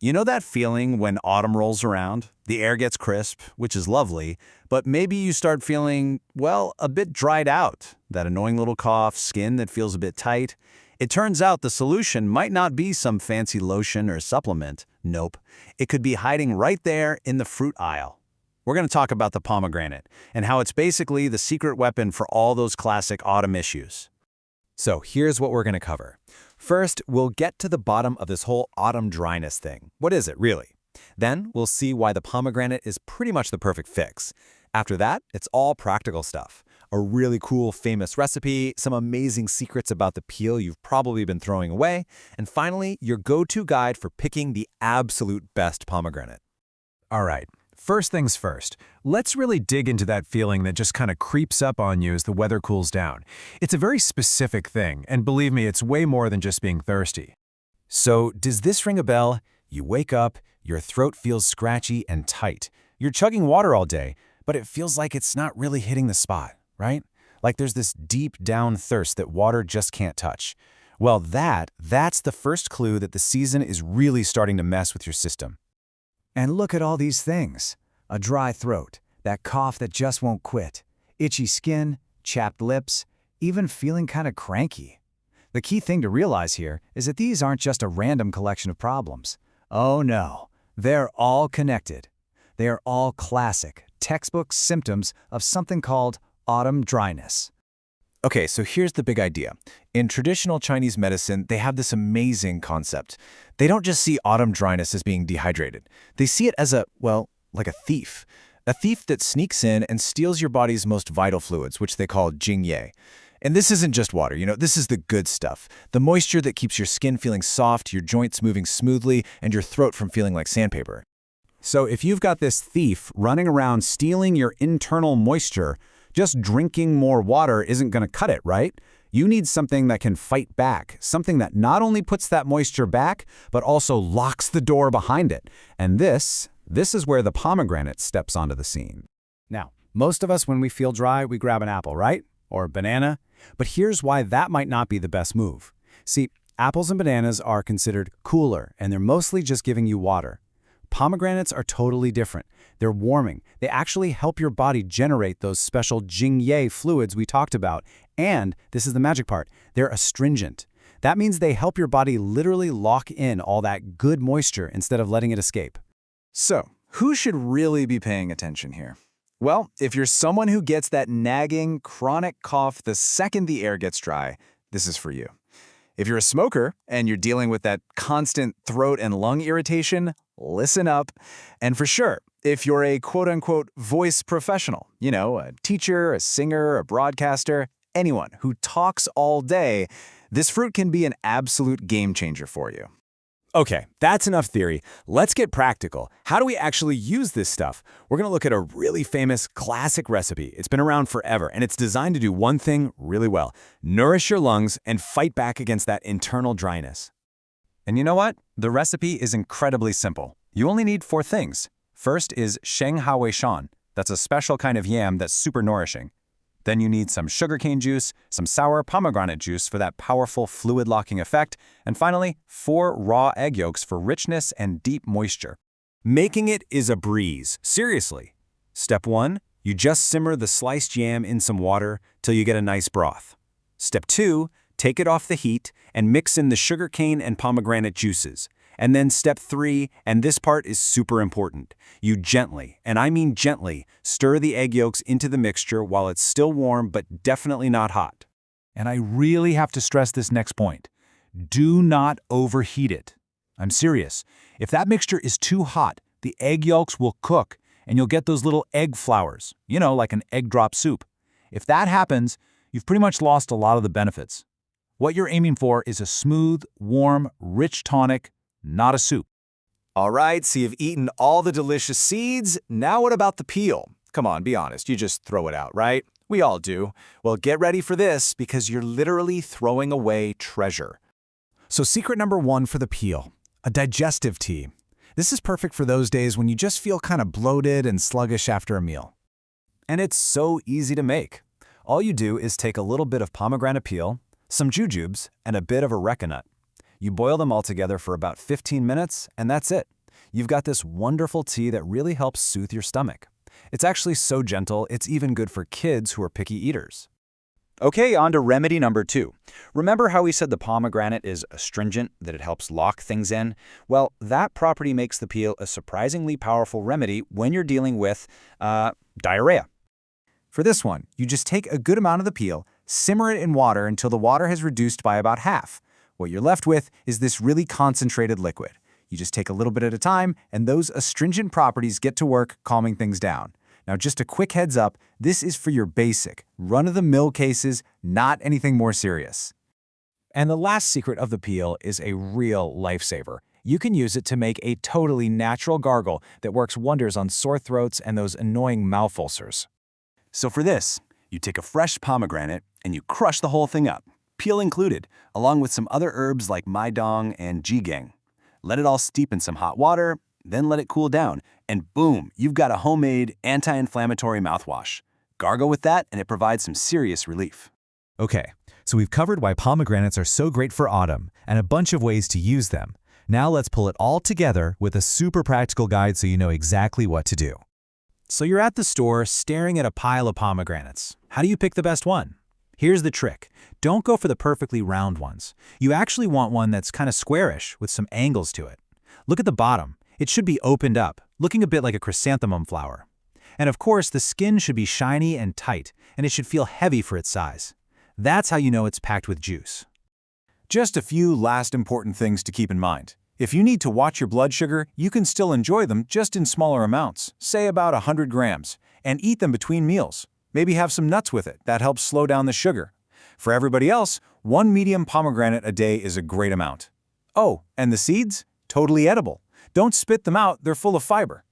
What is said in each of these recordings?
You know that feeling when autumn rolls around? The air gets crisp, which is lovely, but maybe you start feeling, well, a bit dried out. That annoying little cough, skin that feels a bit tight. It turns out the solution might not be some fancy lotion or supplement. Nope. It could be hiding right there in the fruit aisle. We're going to talk about the pomegranate and how it's basically the secret weapon for all those classic autumn issues. So here's what we're going to cover. First, we'll get to the bottom of this whole autumn dryness thing. What is it, really? Then, we'll see why the pomegranate is pretty much the perfect fix. After that, it's all practical stuff. A really cool, famous recipe, some amazing secrets about the peel you've probably been throwing away, and finally, your go-to guide for picking the absolute best pomegranate. All right, first things first, let's really dig into that feeling that just kind of creeps up on you as the weather cools down. It's a very specific thing, and believe me, it's way more than just being thirsty. So, does this ring a bell? You wake up, your throat feels scratchy and tight. You're chugging water all day, but it feels like it's not really hitting the spot, right? Like there's this deep down thirst that water just can't touch. Well, that's the first clue that the season is really starting to mess with your system. And look at all these things. A dry throat, that cough that just won't quit, itchy skin, chapped lips, even feeling kind of cranky. The key thing to realize here is that these aren't just a random collection of problems. Oh no, they're all connected. They are all classic, textbook symptoms of something called autumn dryness. Okay, so here's the big idea. In traditional Chinese medicine, they have this amazing concept. They don't just see autumn dryness as being dehydrated. They see it as like a thief. A thief that sneaks in and steals your body's most vital fluids, which they call jingye. And this isn't just water, this is the good stuff. The moisture that keeps your skin feeling soft, your joints moving smoothly, and your throat from feeling like sandpaper. So if you've got this thief running around stealing your internal moisture, just drinking more water isn't going to cut it, right? You need something that can fight back, something that not only puts that moisture back, but also locks the door behind it. And this is where the pomegranate steps onto the scene. Now, most of us, when we feel dry, we grab an apple, right? Or a banana. But here's why that might not be the best move. See, apples and bananas are considered cooler, and they're mostly just giving you water. Pomegranates are totally different. They're warming. They actually help your body generate those special jingye fluids we talked about. And, this is the magic part, they're astringent. That means they help your body literally lock in all that good moisture instead of letting it escape. So, who should really be paying attention here? Well, if you're someone who gets that nagging, chronic cough the second the air gets dry, this is for you. If you're a smoker and you're dealing with that constant throat and lung irritation, listen up. And for sure, if you're a quote-unquote voice professional, a teacher, a singer, a broadcaster, anyone who talks all day, this fruit can be an absolute game changer for you. Okay, that's enough theory. Let's get practical. How do we actually use this stuff? We're going to look at a really famous classic recipe. It's been around forever, and it's designed to do one thing really well: nourish your lungs and fight back against that internal dryness. And you know what? The recipe is incredibly simple. You only need 4 things. First is Sheng Hawei Shan. That's a special kind of yam that's super nourishing. Then you need some sugarcane juice, some sour pomegranate juice for that powerful fluid-locking effect, and finally, 4 raw egg yolks for richness and deep moisture. Making it is a breeze, seriously. Step 1, you just simmer the sliced yam in some water till you get a nice broth. Step 2, take it off the heat and mix in the sugarcane and pomegranate juices. And then step 3, and this part is super important. You gently, and I mean gently, stir the egg yolks into the mixture while it's still warm but definitely not hot. And I really have to stress this next point. Do not overheat it. I'm serious. If that mixture is too hot, the egg yolks will cook, and you'll get those little egg flowers, like an egg drop soup. If that happens, you've pretty much lost a lot of the benefits. What you're aiming for is a smooth, warm, rich tonic, not a soup. All right, so you've eaten all the delicious seeds. Now what about the peel? Come on, be honest. You just throw it out, right? We all do. Well, get ready for this because you're literally throwing away treasure. So secret number 1 for the peel, a digestive tea. This is perfect for those days when you just feel kind of bloated and sluggish after a meal. And it's so easy to make. All you do is take a little bit of pomegranate peel, some jujubes, and a bit of areca nut. You boil them all together for about 15 minutes, and that's it. You've got this wonderful tea that really helps soothe your stomach. It's actually so gentle, it's even good for kids who are picky eaters. Okay, on to remedy number 2. Remember how we said the pomegranate is astringent, that it helps lock things in? Well, that property makes the peel a surprisingly powerful remedy when you're dealing with diarrhea. For this one, you just take a good amount of the peel, simmer it in water until the water has reduced by about half. What you're left with is this really concentrated liquid. You just take a little bit at a time, and those astringent properties get to work calming things down. Now, just a quick heads up, this is for your basic, run-of-the-mill cases, not anything more serious. And the last secret of the peel is a real lifesaver. You can use it to make a totally natural gargle that works wonders on sore throats and those annoying mouth ulcers. So for this, you take a fresh pomegranate and you crush the whole thing up, peel included, along with some other herbs like maidong and jigang. Let it all steep in some hot water, then let it cool down, and boom, you've got a homemade anti-inflammatory mouthwash. Gargle with that, and it provides some serious relief. Okay, so we've covered why pomegranates are so great for autumn and a bunch of ways to use them. Now let's pull it all together with a super practical guide so you know exactly what to do. So you're at the store staring at a pile of pomegranates. How do you pick the best one? Here's the trick. Don't go for the perfectly round ones. You actually want one that's kind of squarish with some angles to it. Look at the bottom. It should be opened up, looking a bit like a chrysanthemum flower. And of course, the skin should be shiny and tight, and it should feel heavy for its size. That's how you know it's packed with juice. Just a few last important things to keep in mind. If you need to watch your blood sugar, you can still enjoy them just in smaller amounts, say about 100 grams, and eat them between meals. Maybe have some nuts with it. That helps slow down the sugar. For everybody else, 1 medium pomegranate a day is a great amount. Oh, and the seeds? Totally edible. Don't spit them out, they're full of fiber.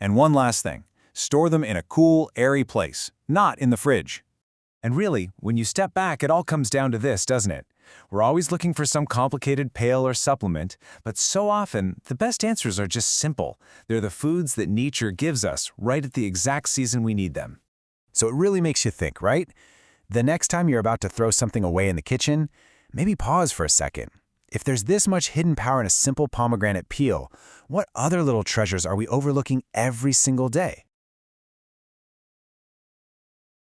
And one last thing, store them in a cool, airy place, not in the fridge. And really, when you step back, it all comes down to this, doesn't it? We're always looking for some complicated pill or supplement, but so often, the best answers are just simple. They're the foods that nature gives us right at the exact season we need them. So it really makes you think, right? The next time you're about to throw something away in the kitchen, maybe pause for a second. If there's this much hidden power in a simple pomegranate peel, what other little treasures are we overlooking every single day?